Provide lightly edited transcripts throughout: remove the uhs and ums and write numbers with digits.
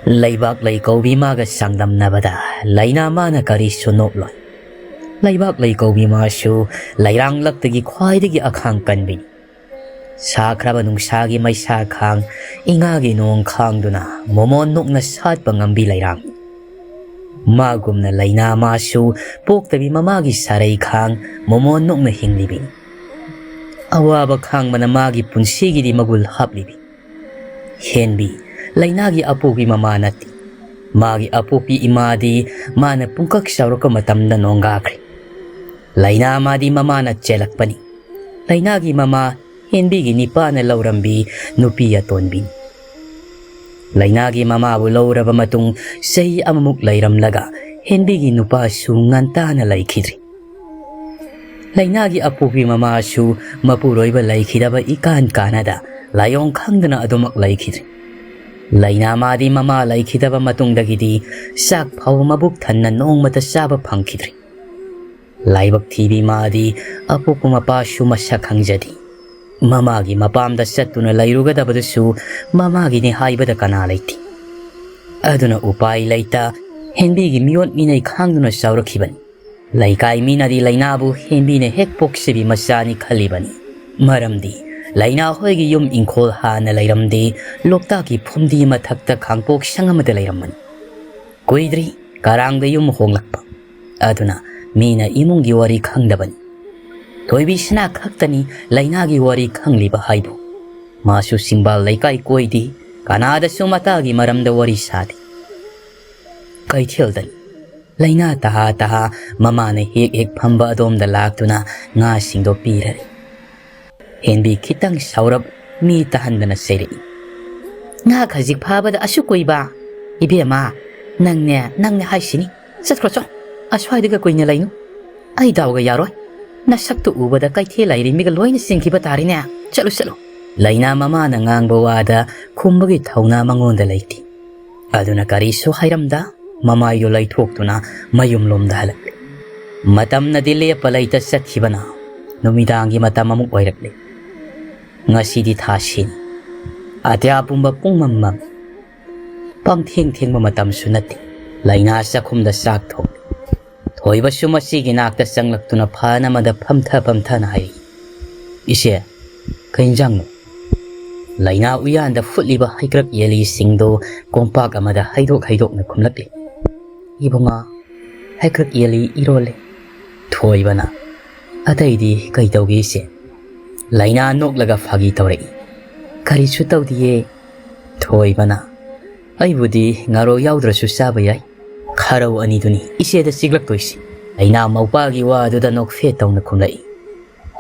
Leibaklei kaubi maga sangdam nabada Leina mana kari sunok loy. Leibaklei kaubi masu lairang laktagi khwaidagi akhang kanbin. Sakraba nungsagi may sakhang ingagi noong khangduna momon nukna satpa ngambi lairang. Magum na Leina masu poktabi mamagi saray khang momon nukna hinglibin. Awaba khang manamagi punsigi di magul haplibin. Henbi Lainagi apupi mamanati. Magi apupi imadi mana pungkak sauraka matamda nongakri. Leina amadi mamana chelakpani. Lainagi mama Henbigi nipa na laurambi nupiya tonbin. Lainagi mama bu lauraba matung say amamuk layramlaga Henbigi nupa su nganta na laikidri. Lainagi apupi mama su mapuroiba laikidaba ikan kanada layong khangdana adumak laikidri. Leina madi mama laikidaba matungdagidi sak phau mabuk thanna nongmata saba phangkidri. Laibak thibi madi apupu mapa su masak hangjadi. Mamagi mapamda sattuna lairugadabadasu mamagi ni haibada kana laiti. Aduna upai laita Henbigi miyon minay khangduna saurakibani. Laikai minadi Leinabu Henbine hek poksibi masani khalibani. Maramdi Leina hoigi yum inkol hana layramdi Loktaki phumdi mathakta khangpok sangamada layramman. Kuidri karangda yum honglakpa. Aduna mina imungi wari khangdaban. Toibi sina khaktani Leinagi wari khangliba haibu. Masu simbal laikai koidi kanada sumatagi maramda wari sadi. Kaithildani Leina taha mamane hek phamba adom da laktuna nga singdo pirari. Henbi kitang saurab mi tahandana seri. Nga khazik phabada asukoiba. Ibema nangne haisini. Satkrocho. Aswaidaga koina lainu. Ai dawga yaroi. Nasaktu ubada kaithe lairi miga loina singkiba tarine. Chalo. Leina mama na ngangba wada khumbagi thauna mangonda laiti. Aduna karisu hairamda mama yo laithoktuna mayum lomda halak. Matamna dile palaita sathibana. Numidangi matam amuk oirakle. Ngasidi thasin atya pumba pungmam pang thing matam sunati Leina sakhumda sak thok thoiba sumasi ginakta sanglaktuna phana mada phamtha na hai ise kainjang Leina uyanda futliba haikrak yeli singdo kompak amada haidok na khumlakli ibunga haikrak yeli irole thoibana ataidi kaitawgi se Leina noklaga phagi tawrei kari chu tawdiye thoibana aibudi ngaro yaudраsu saba yai kharau ani duni iseda siglak toisi Leina maupagi wa duda nok fe tawna khumlai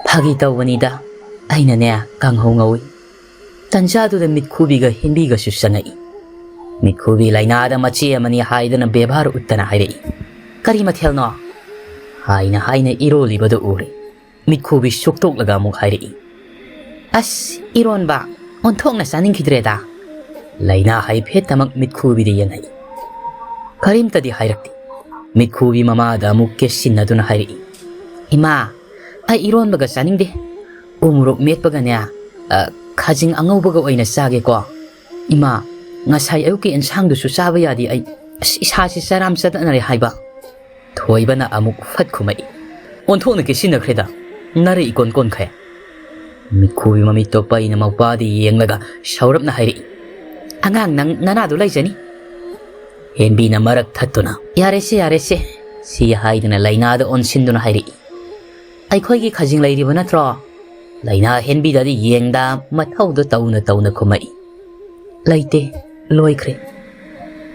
phagi tawani da aina ne kanghau ngawi tanja du da mitkhubi ga Henbi ga su sangai mikhubi Leina da machi amani haidana bebhar uttana hairei kari mathel no haina iroli badu uri Mikhubi suktok laga muk hairi. As iron ba onthok na saning kidreda. Leina hai phet tamak mikhubi de yan hai. Karim tadi hairakti. Mikhubi mama da muk ke sinnaduna hairi. Ima ai iron baga saning de. Umurok met baga nya khajing angau baga oina sage ko. Ima ngasai ayuki ensang du su saba yadi ai isa si saram sadana re haiba. Thoibana amuk phat khumai. Onthok na ke sinnakreda. Nare ikon kaya. Mikhubi mami topa ina maupadi yenglaga saurap na hairi. Angang nang nanado laisani. Henbi na marak thatuna. Yare se. Si haidana Leina da onsinduna hairi. Ai khoigi khajing lairiba natro. Leina Henbi dadi yengda mathauda tauna khumai. Laite loikre.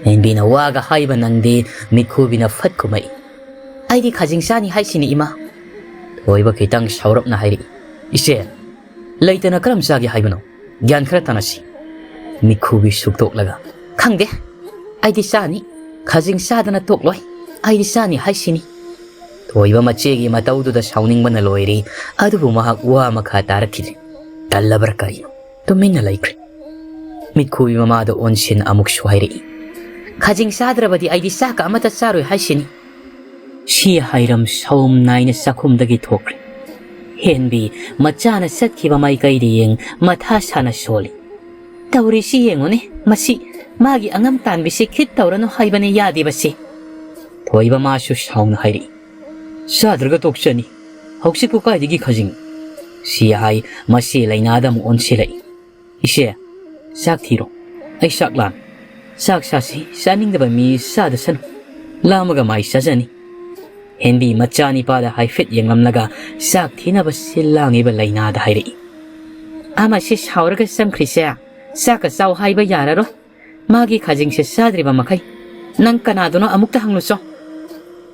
Henbi na waga haiba nangdi Mikhubi na phat khumai. Aidi khajing sani haisini ima. Thoiba kitang saurap na hairi. Ise, laitana karam sagi haibano. Gyan khara tanasi. Mikhubi suktok laga. Khangde, aidi sani. Khajing sadana tokloi. Aidi sani haisini. Thoiba machegi mataudu da sauning mana loiri. Adubu mahak wa makha tarakidri. Tallabar kaino. Tumina laikri. Mikhubi mamada onsin amuk shuhairi. Khajing sadrabadi aidi saka amata saroi haisini. Si hairam saum naina sakhumdagi thokre. Henbi machana sakhiba mai kaidiyeng matha sana soli. Taurisi yengone, masi, magi angam tanbisi kit taurano haibane yadibasi. Thoiba masu sauna hairi. Sadraga tokchani, hauksiku kaidigi khajing. Si hai, masi Leina mu onsilai. Ise, sak thiro, ai sak lan. Sak sasi, saning daba mi sadasan. Lamaga mai sajani. Henbi machani pada hai fit yenglam laga, sak thina basi langi ba Leina da hairi. Ama si sauraga samkrisya, sak saw hai ba yararo. Magi khajing si sadriba makai. Nang kanaduna amukta hangluso.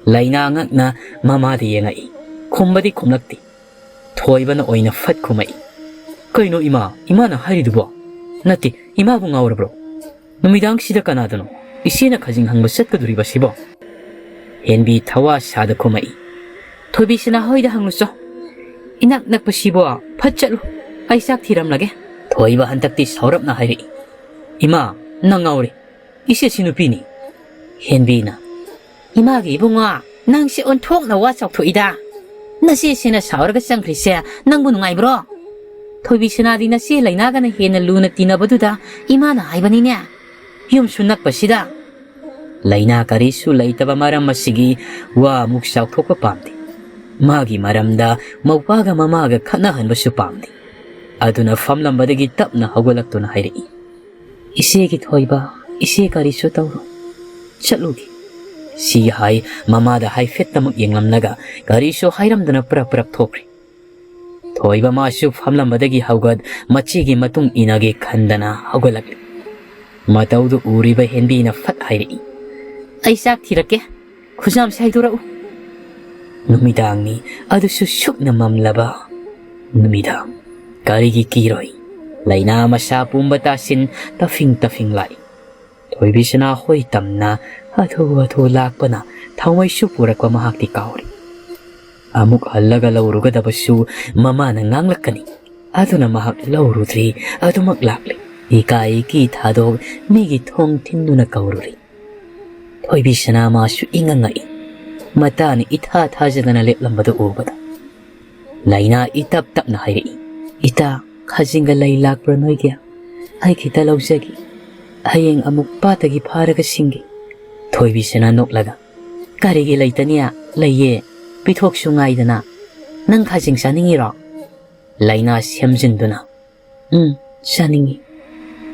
Leina ngak na mama di yengai. Kumbadi kumlakti. Thoiba na oina fat kumai. Kaino ima na hairi dubo. Nati, ima bu ngawra bro. Numidang sida kanadano. Isina khajing hangba satkaduriba sibo. Henbi thawa sada kumai. Thoibi sina hoida hangluso. Inak nakpa sibo fat chatlu. Ay sak thiram lage. Thoiba hantakti saurap na hairi. Ima, nang ngawri. Isi sinupini. Henbi na. Imagi bunga, nang si onthok na wasok thuida. Nasi sina sauraga sangkrisya, nang bunungay bro. Thoibi sinadi na si Leinaga na hena luna tinabaduda, ima na haibani niya. Yung sunak pa sida. Leina karisu laitaba maram masigi, wa muksaw thok pa pamdi. Magi maramda, mawpaga mamaga kanahan basu pamdi. Aduna famlambadagi tap na hagulak to na hairi. Isegi thoiba, ise karisu tawro. Chatlugi. Si hai mama da hai fit tamak yenglam laga karisu hairam dana prap thokri. Thoiba masu famlambadagi hawgad machigi matung inage khandana hagulakli. Mataudu uriba Henbi na fat hairi. Ay sak thirake, khujam sai durau. Numidang ni adusu suk na mamlaba. Numidang karigi kiroi. Leina masa pumbatasin tafing lai. Thoibi sina hoi tamna athu lakpana thawai su purakwa Mahakti kauri. Amuk halaga lauruga dabasu mama na nganglakani. Aduna mahak laurudri adumak lakli. Ikai ki thadog migi thong tinduna kaururi. Thoibi sina masu ingangai. Matani itha thajadana leplambadu ubada. Leina itap tap na hairi. Ita khajinga lay lakpra noigya. Ay kita lausagi. Hayeng amuk patagi pharaga singi. Thoibi sina noklaga. Karigi laitania laye pithok sungaidana. Nang khajing saningiro. Leina siyamjinduna. Saningi.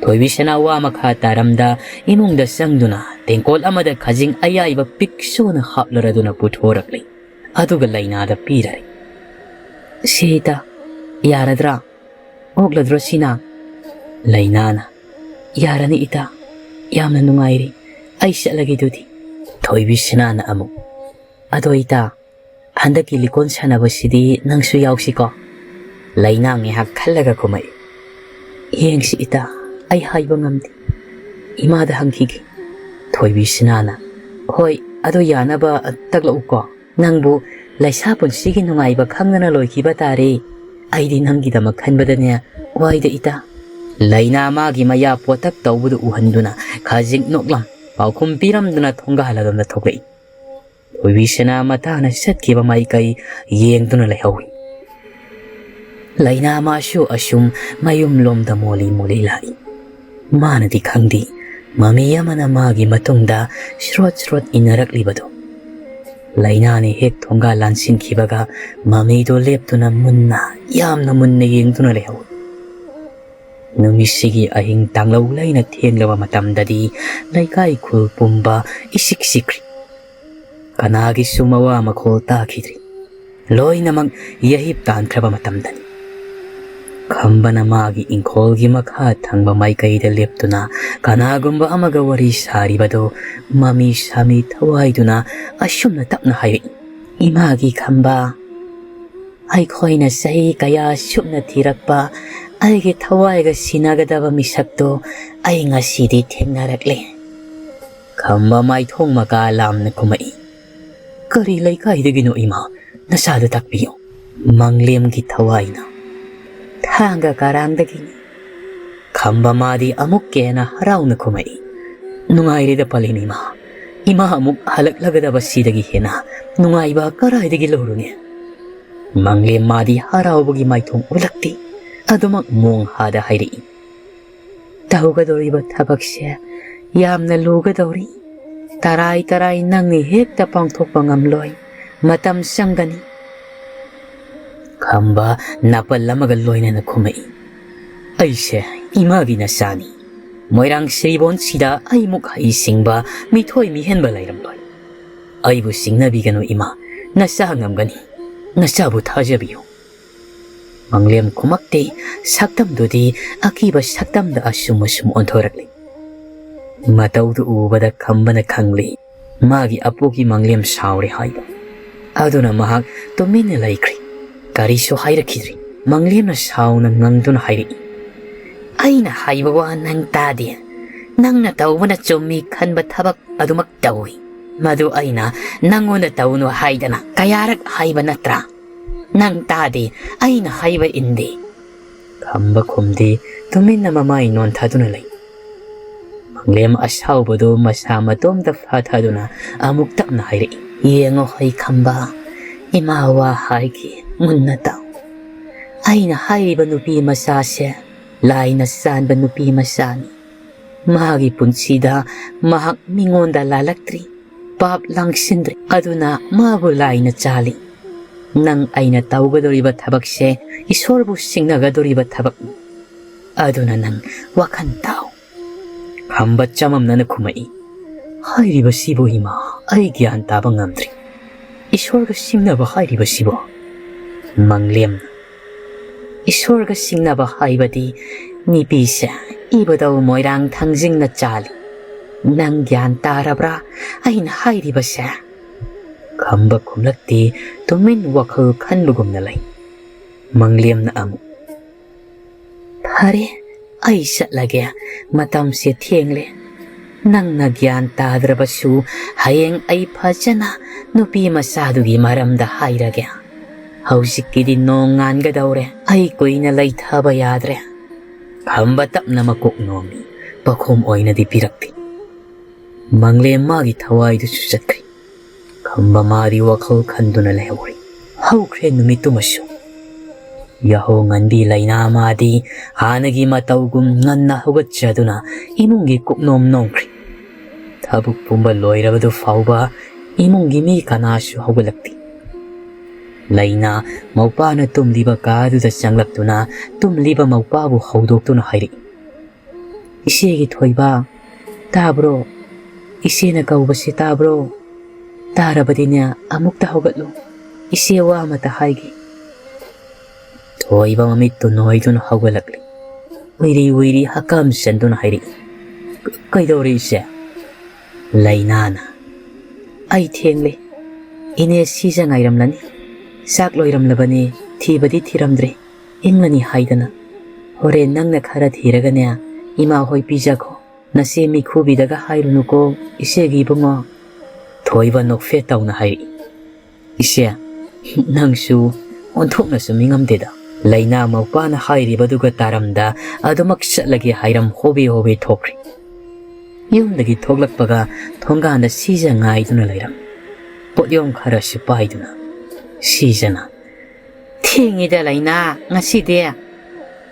Thoibi sina wa makha taramda imungda sangduna. Tengkol amada khajing ayaiba pikso na haplaraduna puthorakli. Aduga Leina da pirari. Sita, yaradra. Ogladro sina. Leina na. Yarani ita. Yamna nungairi. Ay siya lagi duti. Thoibi sina na amu. Ado ita. Handaki likon sana basidi nang suyaw si ko. Leina ngihak kalaga kumay. Iyeng si ita ay hayba ngamdi. Imada hangkigi. Thoibi sina na. Hoy, ado yana ba taglau ko. Nangbu, laysapon sige nungayba kang nanaloy kiba tari. Ay di nanggida maghanbada niya. Wayda ita. Leina magi maya potak tawbudu uhanduna. Kajing noklam. Paukum piramduna thonggahaladam na thogai. Thoibi sina mata na satkiba maikay yengduna layhawi. Leina masu asum mayum lomda moli lai. Mana di khangdi. Mamiya mana magi matungda srot inarak libado. Leina ni hek thongga lansin kibaga mami do leptuna munna yamna munna yengduna layhawi. Numisigi ahing tanglaw Leina thenlawa matamdadi laikai khul pumba isik sikri. Kanagi sumawa makhol takidri. Loy namang yahip tankraba matamdani. Khamba na magi ingkolgi makha thangba maikayda leptuna kanagumba amaga wari saribado mami sami thawaiduna asumna tapna hairi. Imagi khamba ay khoina sahi kaya sumna thirakpa ayge thawaiga sinagadaba misakto ay ngasidi thengnarakle. Khamba mai thong maka lamna kumai. Kari laikay no ima nasado takpiyo. Manglem ki thawaina. Thanga karangdagini. Khamba madi amuk kena harauna kumai. Nungairida palini ma. Ima amuk halaklagadaba sidagi hena. Nungaiba karaidagi lorune. Manglem madi harawbagi mai thong ulakti. Adumak mong hada hairi. Taugadoriba thabakse yamna lugadori. Taray taray nangni hekta pangthokpa ngamloi. Matam sangani. Khamba napalamaga loina na khumai. Aise imagi na sani. Moirang siribon sida ay mukha isingba mithoi mihenba lairamloi. Aibu singnabigano ima nasahangamgani. Nasabu thajabiyo. Manglem kumakte saktamdudi akiba saktamda asum onthorakli. Mataudu ubada khambana khangli. Magi apugi manglem saure haiba. Aduna mahak tumina laikri. Kariso hairakidri. Manglem na sauna ngangduna hairi. Aina haiba wa nang tadi. Nang na tawna chumi khanba thabak adumak tawi. Madu aina nangona tawno haidana kayarak haiba natra. Nang tadi aina haiba indi. Khamba khumdi tumina mamai non thaduna lai. Manglem asawbado masama tomda fathaduna amuk takna hairi. Yengo hai khamba imawa haiki munna taw. Aina haiba nupi masase Leina sanba nupi masani. Mahagi punsida mahak mingonda lalaktri. Pap langsindri aduna mabu Leina chali. Nang aina taugadoriba thabakse isorbu singnagadoriba thabak. Aduna nang wakan taw. Khamba chamamnana khumai. Hairiba sibo ima ay gyan taba ngamdri. Isorga singnaba hairiba sibo. Manglem. Isorga singnaba haibadi nipisa ibadaw moirang thangjing na chali. Nang gyan tarabra aina hairiba sa. Khamba khumlakti tumin wakhal khanbugum na lai. Manglem na amu. Phare ay satlage matam se thiengle. Nang nagyan tadrabasu hayeng ay phajana nupi masadugi maramda hairage. Hausikidi nongan gadawre ay ko'y nalaithaba yadre. Khamba tapna makuknomi pakhum oy na dipirakti. Manglem magi thawai du susakri. Khamba mari wakhal khanduna lehori. Haukre numitumasu. Yaho ngandi Leina madi hanagi matawgum nganna hugatchaduna imungi kuknom nongkri. Thabuk pumba loirabadu fauba imungi mi kanasu hugalakti. Leina maupana tumliba kaduda sanglaktuna tumliba maupabu haudoktuna hairi. Isegi thoiba tabro isena kaubasi tabro tarabadinya amukta hugatlo isewa mata haigi. Thoiba mamitto noidun haugalakli. Wiri hakam sandun hairi. Kaidori ise Leinana ay thiengle ine sisa ngairamlani. Sak loiramlabani thibadi thiramdre inglani haidana. Hore nangna khara thiragane ima hoi pijako nase mikhubidaga hairunuko isegi bungo. Thoiba nokfe tawna hairi. Ise nangsu onthokna sumingamdeda. Leina maupana hairibaduga taramda adumak satlagi hairam hobi thokri. Yumdagi thoklakpaga thonganda sija ngaiduna lairam. Podyom khara sipaiduna. Sijana. Thingida Leina ngaside.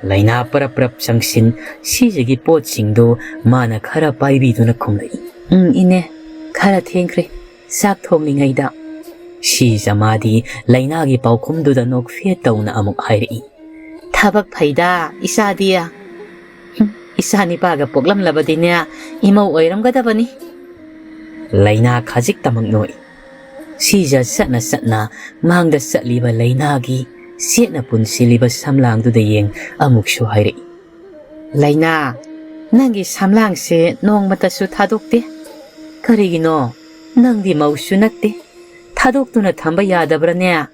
Leina parap sangsin sijagi pot singdo mana khara paibiduna khumlai. Ine khara thengkre sak thonglingaida. Sija madi Leina gi paukhumduda nokfe tawna amuk hairi. Thabak phaida isadiya. Isani paga poklam labadinya imau oiramgadabani. Leina khajik tamang noi. Sija satna mangda satliba Leina gi setna punsiliba samlangduda yeng amuk su hairi. Leina nangi samlang se nongmatasu thadokte. Karigino nangdi mausu natte. Thadokduna thamba yadabrane.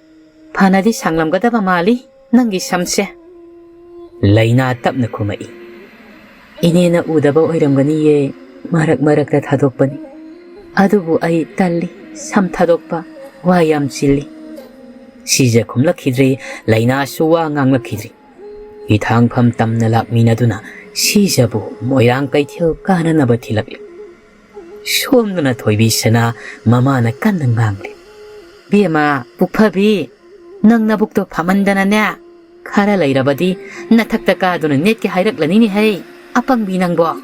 Phanadi sanglamgadaba mali nangi samse. Leina tapna khumai. Inena udaba oiramganiye marak thadokpani. Adubu ay talli sam thadokpa wayam chilli. Sija khumlakhidri Leina suwa nganglakhidri. Ithangpham tamna lakminaduna sijabu moirang kaithil kananaba thilakli. Somduna thoibisana mamana kanna ngangli. Bema bukphabi nang nabukto phamandana ne khara lairabadi nathakta kaduna netki hairak lanini hai apangbi nangbo.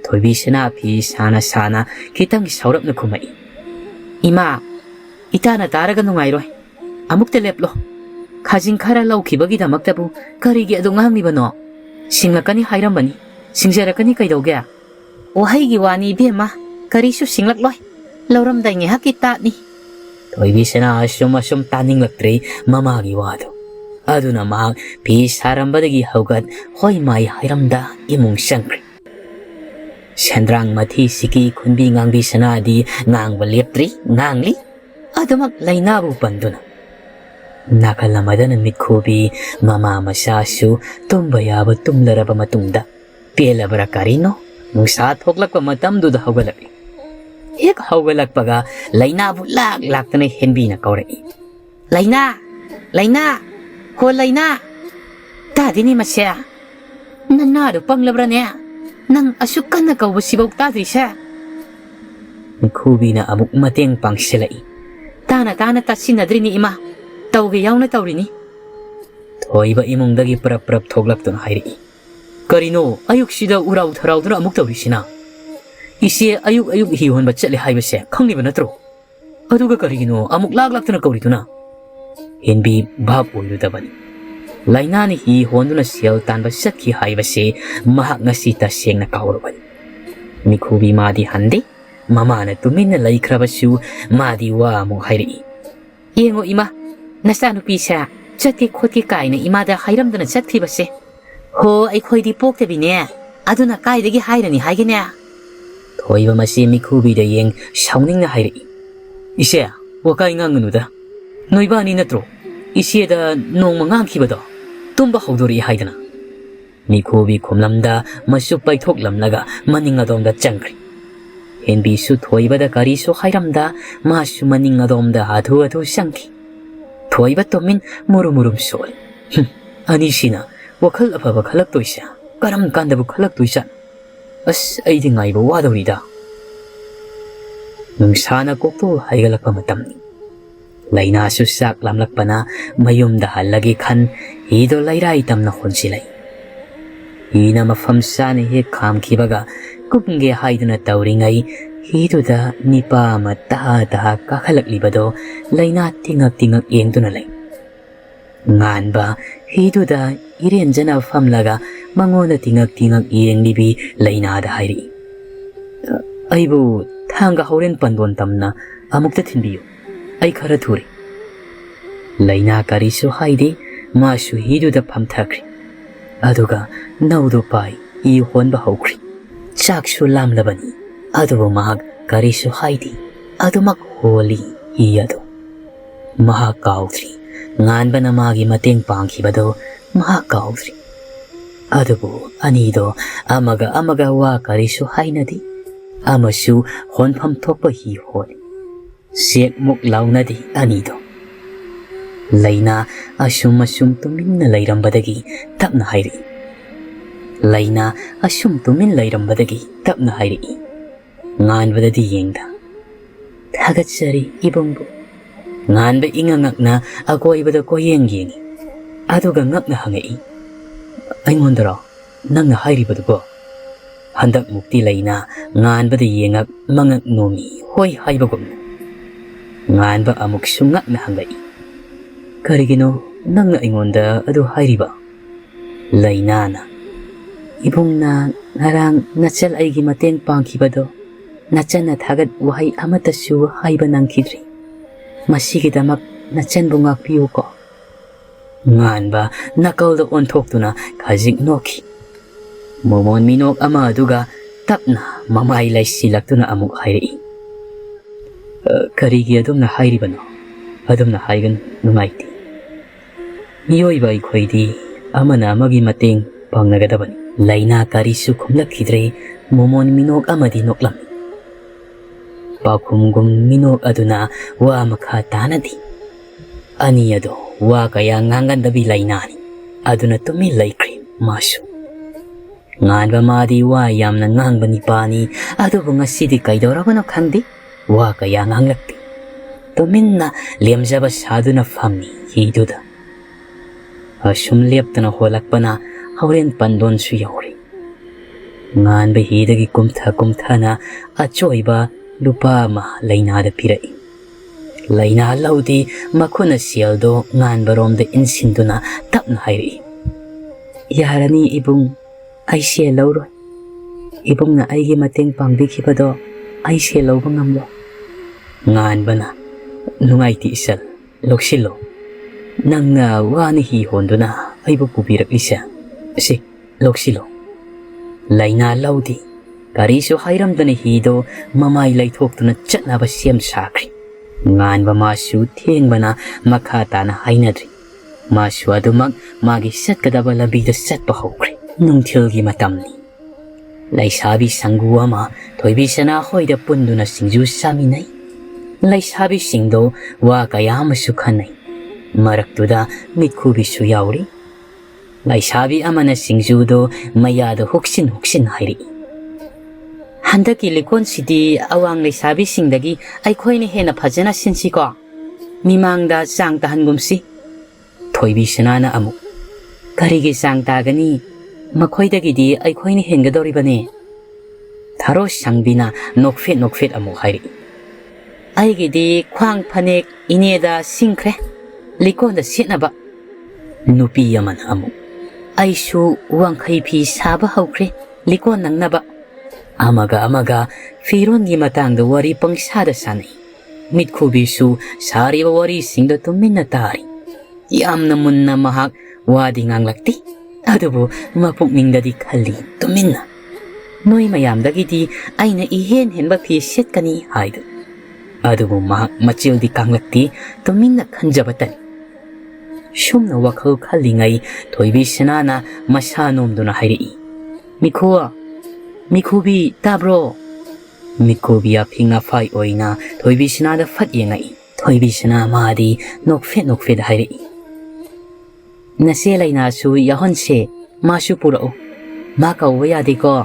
Thoibisina fi sana sana kitang saurap na kumai. Ima, itana taraga nungairoi. Amukta leplo. Khajing khara laukibagi damaktabu karigi adu nganglibano. Singlakani hairamani. Singjarakani kaidauge. Wahaigi wani bema karisu singlakloi. Lauramdai ngehaki tatni. Thoibisina asum taninglaktre mamagi wado. Aduna mahak fi sarambadagi haugat hoi mai hairamda imung sangkri. Sendrang mati siki kunbi ngangbi sanadi ngangba leptri ngangli. Adumak Leinabu panduna. Nakalamadanan mitkubi mama masasu tumbayaba tumlaraba matungda. Pelabra karino nung sa thoklakpa matamduda haugalaki. Ek haugalakpaga Leinabu laktana Henbi na kaurai. Leina! Leina! Ho Leina! Tadi ni masya. Nanado panglabra niya. Nang asukan na kaubasibog tadi siya. Mitkubi na amuk mateng pang silai. Tana tasinadri ni ima. Taugayaw na tawrini. Thoiba imongdagi prap thoglakton hairi. Karino ayuk sida uraw tharawduna amuk tawrisina. Isi ayuk Heehonba chatle haibase khangliba natro. Aduga karigino amuk laktuna kaurituna. Henbi bhab oirudabani. Leina ni Heehonduna sial tanba satki haibase mahak ngasi ta sengna kaurabani. Mikhubi madi hande mama na tuminna laikrabasu madi wa amuk hairi. Yengo ima. Nasanu pisa, chati khoti kaina imada hairamdana chatkibase. Ho ai khoidi poktabine. Aduna kaidagi hairani haigene. Thoiba masi mikhubi da yeng sauningna hairi. Ise, wakai nganganuda. Noibani natro. Ise da nong mangangkibado. Tumba haudori haidana. Mikhubi khomlamda masu paithoklamlaga maningadomda changkri. Henbi su thoiba da kari su hairamda masu maningadomda athu sangki. Thoiba tomin murum sol. Anisina wakal afaba khalak toisa. Karam kandabu khalak toisa. As aidi ngaiba wadorida. Nungsana kokto haigalakpa matamni. Leina su sak lamlakpana mayumda halagi khan hido lairai tamna honsilai. Hina mafam sana he khamkibaga kupnge haiduna tauringai hiduda nipa taha kakhalakliba Leina tingak yengduna lai. Nganba hiduda irenjana famlaga mangona tingak yenglibi Leina da hairi. Aibu thanga horen pandon tamna amukta thinbiyu. Ai khara thuri. Leina karisu haidi masu hiduda phamthakri. Aduga naudu pai Heehonba haukri. Chaksu lamlabani. Adubu mahak karisu haidi. Adumak holi iyado. Mahak kautri. Nganba na magi mateng pangkibado mahak kautri. Adubu anido amaga wa karisu hainadi. Amasu honpham thokpa Heehoni. Siek muk launadi anido. Leina asum tuminna lairambadagi tapna hairi. Leina asum tumin lairambadagi tapna hairi. Nganbadadi yengda. Thagatsari ibongbu. Nganba ingangakna akoibada ko yengi. Aduga ngakna hangai. Aingondara nangna hairibadugo. Handak mukti Leina nganbada yengak mangak nomi hoi haibagumna. Nganba amuk sungakna hangai. Karigino nangna ingonda adu hairiba. Leina na. Ibongna ngarang nachal aigi mateng pangkibado. Nachan na thagat wahai amatasu haiba nangkidri. Masigidamak nachan bungakpiyo ko. Nganba nakalda ontoktuna kajik noki. Momon minok ama aduga tapna mamay silakuna amuk hairi. Karigi adumna hairibano. Adumna haigan numaiti. Miyoiba ikhoidi amana amagi mateng pangnagadaban. Leina karisu kumlakidre momon minok amadi noklam. Pakumgum minok aduna wa makha tanadi. Ani ado wa kaya ngangandabi Leinani. Aduna tumi laikri masu. Nganba madi wa yamna ngangba nipani adubu ngasidi kaidorabano khandi wa kaya nganglakti. Tuminna liamjaba saduna famni hiduda. Asum liaptana holakpana hauren pandon su yauri. ngan ba hi dagi kumtha na achoiba lupa ma Leina da pirai Leina laudi makuna sialdo ngan barom da insinduna tapna hairi yarani ibung ai se lauro ibung na ai gi mateng pangbi khibado ai se lauba ngamlo ngan bana nungai ti isal loksilo nangna wani hi honduna aibu pubirak lisa si loksilo Leina laudi karisu hairam dana hi do mamai laithok tuna chatna ba siam sakri ngan ba masu theng bana makha ta na hainadri masu adumak magi sat kadaba labi da sat ba hokri nungthil gi matamni Laisabi sangu ama thoibi sana hoida punduna singju saminai Laisabi singdo wa kaya masu khanai maraktuda mitkubi su yauri Laisabi amana singju do maya da huksin hairi Handaki likon sidi awang Laisabi singdagi aikoi ni hena phajana sinsi ko mimangda sang tahangumsi thoibi sana na amu karigi sang tagani makoidagidi aikoi ni hengadoribane tharo sangbina nokfet amu hairi aigidi khwang phanek ineda singkhre likonda setnaba nupi yaman amu aisu wangkhai phi saba haukhre likon nangnaba amaga firon gi matangda wari pangsada sanai mitkhubi su sariba wari singda tuminna tari yamna munna mahak wadi nganglakti adubu mapukningdadi khalli tuminna noi mayamdagidi aina ihen henba phi setkani haidu adubu mahak machildi kanglakti tuminna khanjabatani shumna wakhal khallingai thoibi sanana masanomduna hairi mikhubi tabro mikhubi aphinga fai oina thoibi sanada fat yengai thoibi sana madi nokfet hairi Nase Leina su yahonse masu purao ma kauwa yade ko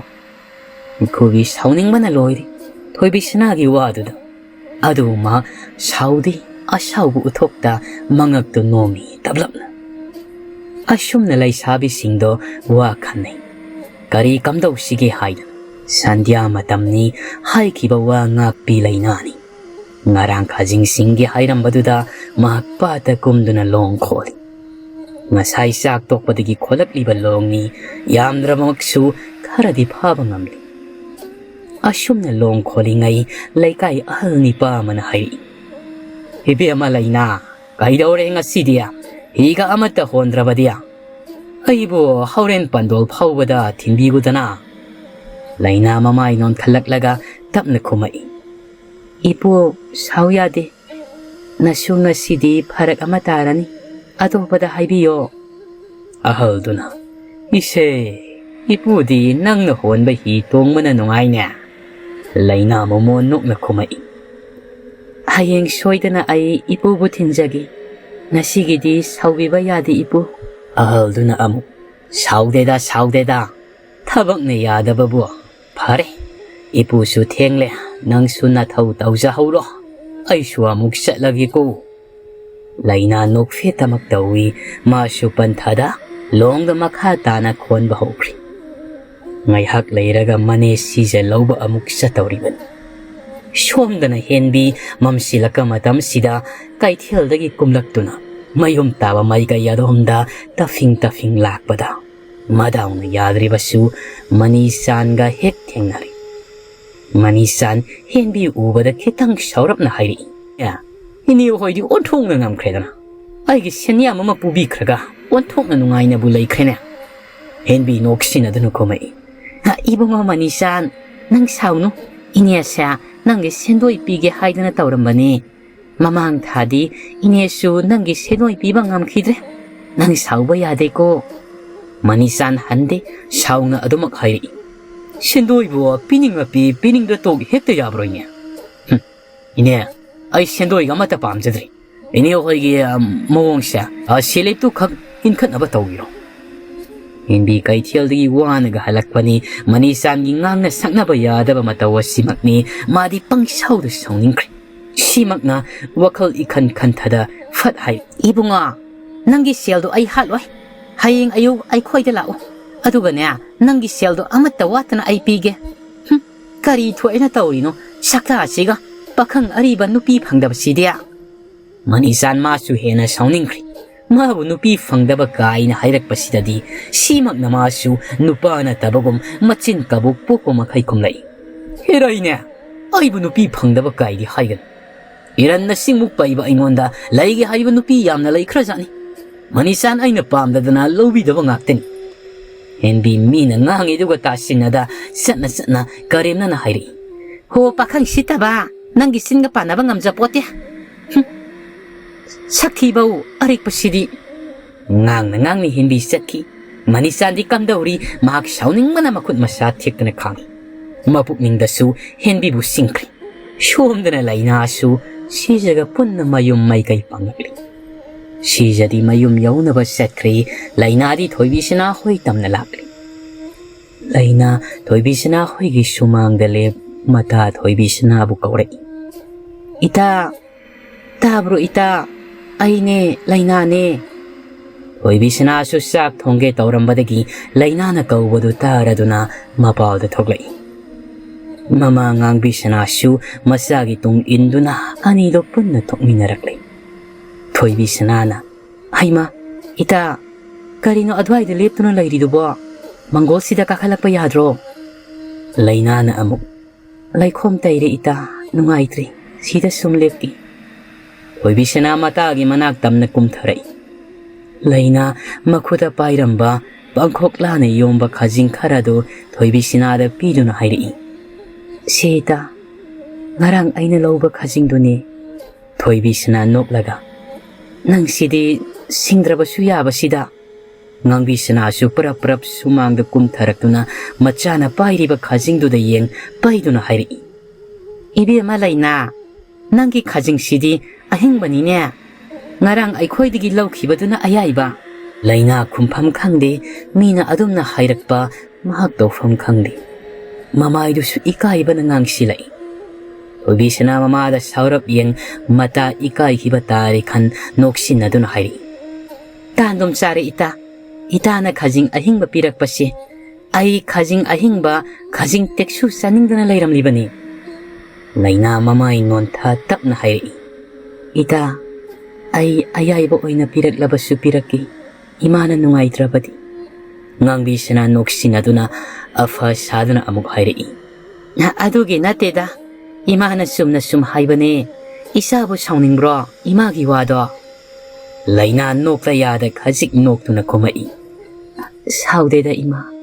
mikhubi sauning bana loiri thoibi sanagi waduda adu ma saudi asaubu uthokta mangakto nomi tablapna ashumna Laisabi singdo wa khanai kari kamdau sige haida sandhya matamni haikiba wa ngakpi Leinani ngarang khajing singge hairambaduda mahakpata kumduna long kholi ngasai sak tokpadagi kholakliba longni yamdramaksu kharadi phaba ngamli ashumna long kholingai laikai ahalni pa mana hairi hibe ama Leina kaidore ngasidia higa amata hondrabadia aibo hauren pandol phawbada thinbigudana Leina mamai non khalaklaga tapna khumai ipo sauyade nasunga sidi pharak amatarani atoppada haibiyo ahalduna ise ipudi nangna honba hi tongmana nungaina Leina momo nokna khumai hayeng soidana ai ipubu thinjagi nasigidi saubiba yadi ipu ahalduna amu saudeda thabakne yadababu phare ipu su thengle nang sunna thau tauja haulo aisu amuk satlagi ko Leina nokfe tamak tawi ma su panthada longda makha tana khonba hokri ngai hak leiraga mane sije lauba amuk satawriban somdana henbi mamsilaka matam sida kaithildagi kumlaktuna mayum taba maiga yadhomda tafing lakpada madauna yadribasu manisanga hek thengnari manisan henbi ubada khitang saurapna hairi ya ini hoidi onthongna ngamkhredana aigi senya mama pubi khraga onthongna nungaina bu leikhene henbi noksina dunu komai ha ibonga manisan nang saunu inyasa nangi sendoi pige haidana tawrambani mamang thadi inesu nangi sendoi piba ngamkhidre nang sauba yade ko manisan hande sauna adumak hairi sendoi bo piningda tog hekta yabroinya ine ai sendoi gamata pamjadri ine hoigi mawongsa seleptu khak inkhat aba tawiro Henbi kaithildi wanaga halakpani manisan gi ngangna saknaba yadaba matawa simakni madi pangsauda sauningkri simakna wakhal ikhan khanthada fat hai ibunga nangi seldo ai haloi hayeng ayu ai khoida lao ꯑꯗꯨꯒꯅꯦ ꯅꯪꯒꯤ ꯁꯦꯜꯗꯣ ꯑꯃꯠꯇ ꯋꯥꯠꯇꯅ ꯑꯩ ꯄꯤꯒꯦ ꯀꯔꯤ ꯊꯣꯛꯑꯦꯅ ꯇꯧꯔꯤꯅꯣ ꯁꯛꯇꯥꯁꯤꯒ ꯄꯥꯈꯪ ꯑꯔꯤꯕ ꯅꯨꯄꯤ ꯐꯪꯗꯕꯁꯤꯗꯤ ꯃꯅꯤꯆꯥꯟ ꯃꯥꯁꯨ ꯍꯦꯟꯅ ꯁꯥꯎꯅꯤꯡꯈ꯭ꯔꯤ ꯃꯥꯕꯨ ꯅꯨꯄꯤ ꯐꯪꯗꯕ ꯀꯥꯏꯅ ꯍꯥꯏꯔꯛꯄꯁꯤꯗꯗꯤ ꯁꯤꯃꯛꯅ ꯃꯥꯁꯨ ꯅꯨꯄꯥ ꯅꯠꯇꯕꯒꯨꯝ ꯃꯆꯤꯟ ꯀꯕꯨꯛ ꯄꯣꯛꯄ ꯃꯈꯩ ꯈꯨꯝꯂꯛꯏ ꯍꯦꯔꯩꯅꯦ ꯑꯩꯕꯨ ꯅꯨꯄꯤ ꯐꯪꯗꯕ ꯀꯥꯏꯗꯤ ꯍꯥꯏꯒꯅꯨ ꯏꯔꯟꯅ ꯁꯤꯡꯃꯨꯛ ꯄꯩꯕ ꯑꯩꯉꯣꯟꯗ ꯂꯩꯒꯦ ꯍꯥꯏꯕ ꯅꯨꯄꯤ ꯌꯥꯝꯅ ꯂꯩꯈ꯭ꯔꯖꯥꯠꯅꯤ ꯃꯅꯤꯆꯥꯟ ꯑꯩꯅ ꯄꯥꯝꯗꯗꯅ ꯂꯧꯕꯤꯗꯕ ꯉꯥꯛꯇꯅꯤ ꯍꯦꯟꯕꯤ ꯃꯤꯅ ꯉꯥꯡꯉꯤꯗꯨꯒ ꯇꯥꯁꯤꯟꯅꯗ ꯆꯠꯅ ꯆꯠꯅ ꯀꯔꯦꯝꯅꯅ ꯍꯥꯏꯔꯛꯏ ꯍꯣ ꯄꯥꯈꯪ ꯁꯤꯠꯇꯕ ꯅꯪꯒꯤ ꯆꯤꯟꯒ ꯄꯥꯟꯅꯕ ꯉꯝꯖꯄꯣꯠꯇꯦ ꯁꯛꯊꯤꯕꯧ ꯑꯔꯤꯛꯄꯁꯤꯗꯤ ꯉꯥꯡꯅ ꯍꯦꯟꯕꯤ ꯆꯠꯈꯤ ꯃꯅꯤꯆꯥꯟꯗꯤ ꯀꯝꯗꯧꯔꯤ ꯃꯍꯥꯛ ꯁꯥꯎꯅꯤꯡꯕꯅ ꯃꯈꯨꯠ ꯃꯁꯥ ꯊꯦꯛꯇꯅ ꯈꯥꯡꯉꯤ ꯃꯄꯨꯛꯅꯤꯡꯗꯁꯨ ꯍꯦꯟꯕꯤꯕꯨ ꯁꯤꯡꯈ꯭ꯔꯤ ꯁꯣꯝꯗꯅ ꯂꯩꯅꯥꯁꯨ ꯁꯤꯖꯒ ꯄꯨꯟꯅ ꯃꯌꯨꯝ ꯃꯩꯀꯩ ꯄꯥꯡꯂꯛꯂꯤ ꯁꯤꯖꯗꯤ ꯃꯌꯨꯝ ꯌꯧꯅꯕ ꯆꯠꯈ꯭ꯔꯤ ꯂꯩꯅꯥꯗꯤ ꯊꯣꯏꯕꯤꯁꯅꯥ ꯍꯣꯏ ꯇꯝꯅ ꯂꯥꯛꯂꯤ ꯂꯩꯅꯥ ꯊꯣꯏꯕꯤꯁꯅꯥ ꯍꯣꯏꯒꯤ ꯁꯨꯃꯥꯡꯗ ꯂꯦꯞ ꯃꯇꯥ ꯊꯣꯏꯕꯤꯁꯅꯥꯕꯨ ꯀꯧꯔꯛꯏ ꯏꯇꯥ ꯇꯥꯕ꯭ꯔꯣ ꯏꯇꯥ ꯑꯩꯅꯦ ꯂꯩꯅꯥꯅꯦ ꯊꯣꯏꯕꯤꯁꯅꯥꯁꯨ ꯆꯥꯛ ꯊꯣꯡꯒꯦ ꯇꯧꯔꯝꯕꯗꯒꯤ ꯂꯩꯅꯥꯅ ꯀꯧꯕꯗꯨ ꯇꯥꯔꯗꯨꯅ ꯃꯄꯥꯎꯗ ꯊꯣꯛꯂꯛꯏ ꯃꯃꯥ ꯉꯥꯡꯕꯤꯁꯅꯥꯁꯨ ꯃꯆꯥꯒꯤ ꯇꯨꯡ ꯏꯟꯗꯨꯅ ꯑꯅꯤꯗꯣ ꯄꯨꯟꯅ ꯊꯣꯛꯃꯤꯟꯅꯔꯛꯂꯤ ꯊꯣꯏꯕꯤꯁꯅꯥꯅ ꯍꯩꯃꯥ ꯏꯇꯥ ꯀꯔꯤꯅꯣ ꯑꯗꯨꯋꯥꯏꯗ ꯂꯦꯞꯇꯨꯅ ꯂꯩꯔꯤꯗꯨꯕꯣ ꯃꯪꯒꯣꯜꯁꯤꯗ ꯀꯥꯈꯠꯂꯛꯄ ꯌꯥꯗ꯭ꯔꯣ ꯂꯩꯅꯥꯅ ꯑꯃꯨꯛ ꯂꯩꯈꯣꯝ ꯇꯩꯔꯦ ꯏꯇꯥ ꯅꯨꯡꯉꯥꯏꯇ꯭ꯔꯤ ꯁꯤꯗ ꯁꯨꯝ ꯂꯦꯞꯀꯤ ꯊꯣꯏꯕꯤꯁꯅꯥ ꯃꯇꯥꯒꯤ ꯃꯅꯥꯛ ꯇꯝꯅ ꯀꯨꯝꯊꯔꯛꯏ ꯂꯩꯅꯥ ꯃꯈꯨꯗ ꯄꯥꯏꯔꯝꯕ ꯄꯥꯡꯈꯣꯛꯂꯥꯅ ꯌꯣꯝꯕ ꯈꯖꯤꯡ ꯈꯔꯗꯨ ꯊꯣꯏꯕꯤꯁꯅꯥꯗ ꯄꯤꯗꯨꯅ ꯍꯥꯏꯔꯛꯏ ꯁꯤ ꯏꯇꯥ ꯉꯔꯥꯡ ꯑꯩꯅ ꯂꯧꯕ ꯈꯖꯤꯡꯗꯨꯅꯤ ꯊꯣꯏꯕꯤꯁꯅꯥ ꯅꯣꯛꯂꯒ ꯅꯪꯁꯤꯗꯤ ꯁꯤꯡꯗ꯭ꯔꯕꯁꯨ ꯌꯥꯕꯁꯤꯗ ꯉꯥꯡꯕꯤꯁꯅꯥꯁꯨ ꯄꯔꯞ ꯁꯨꯃꯥꯡꯗ ꯀꯨꯝꯊꯔꯛꯇꯨꯅ ꯃꯆꯥꯅ ꯄꯥꯏꯔꯤꯕ ꯈꯖꯤꯡꯗꯨꯗ ꯌꯦꯡ ꯄꯩꯗꯨꯅ ꯍꯥꯏꯔꯛꯏ ꯏꯕꯦꯝꯃ ꯂꯩꯅꯥ ꯅꯪꯒꯤ ꯈꯖꯤꯡꯁꯤꯗꯤ ꯑꯍꯤꯡꯕꯅꯤꯅꯦ ꯉꯔꯥꯡ ꯑꯩꯈꯣꯏꯗꯒꯤ ꯂꯧꯈꯤꯕꯗꯨꯅ ꯑꯌꯥꯏꯕ ꯂꯩꯅꯥ ꯈꯨꯝꯐꯝ ꯈꯪꯗꯦ ꯃꯤꯅ ꯑꯗꯨꯝꯅ ꯍꯥꯏꯔꯛꯄ ꯃꯍꯥꯛ ꯇꯧꯐꯝ ꯈꯪꯗꯦ ꯃꯃꯥꯏꯗꯨꯁꯨ ꯏꯀꯥꯏꯕꯅ ꯉꯥꯡꯁꯤꯜꯂꯛꯏ ꯊꯣꯏꯕꯤꯁꯅꯥ ꯃꯃꯥꯗ ꯁꯥꯎꯔꯞ ꯌꯦꯡ ꯃꯇꯥ ꯏꯀꯥꯏꯈꯤꯕ ꯇꯥꯔꯦ ꯈꯟ ꯅꯣꯛꯁꯤꯟꯅꯗꯨꯅ ꯍꯥꯏꯔꯛꯏ ꯇꯥꯟꯗꯨꯝ ꯆꯥꯔꯦ ꯏꯇꯥꯅ ꯈꯖꯤꯡ ꯑꯍꯤꯡꯕ ꯄꯤꯔꯛꯄꯁꯦ ꯑꯩ ꯈꯖꯤꯡ ꯑꯍꯤꯡꯕ ꯈꯖꯤꯡ ꯇꯦꯛꯁꯨ ꯆꯥꯅꯤꯡꯗꯅ ꯂꯩꯔꯝꯂꯤꯕꯅꯤ ꯂꯩꯅꯥ ꯃꯃꯥꯏ ꯅꯣꯟꯊ ꯇꯞꯅ ꯍꯥꯏꯔꯛꯏ ꯏꯇꯥ ꯑꯩ ꯑꯌꯥꯏꯕ ꯑꯣꯏꯅ ꯄꯤꯔꯛꯂꯕꯁꯨ ꯄꯤꯔꯛꯀꯦ ꯏꯃꯥꯅ ꯅꯨꯡꯉꯥꯏꯇ꯭ꯔꯕꯗꯤ ꯉꯥꯡꯕꯤꯁꯅꯥ ꯅꯣꯛꯁꯤꯟꯅꯗꯨꯅ ꯑꯐ ꯁꯥꯗꯨꯅ ꯑꯃꯨꯛ ꯍꯥꯏꯔꯛꯏ ꯑꯗꯨꯒꯤ ꯅꯠꯇꯦꯗ ꯏꯃꯥꯅ ꯆꯨꯝꯅ ꯁꯨꯝ ꯍꯥꯏꯕꯅꯦ ꯏꯆꯥꯕꯨ ꯁꯥꯎꯅꯤꯡꯕ꯭ꯔꯣ ꯏꯃꯥꯒꯤ ꯋꯥꯗꯣ ꯂꯩꯅꯥ ꯅꯣꯛꯇ ꯌꯥꯗ ꯈꯖꯤꯛ ꯅꯣꯛꯇꯨꯅ ꯈꯨꯝꯃꯛꯏ ꯁꯥꯎꯗꯦꯗ ꯏꯃꯥ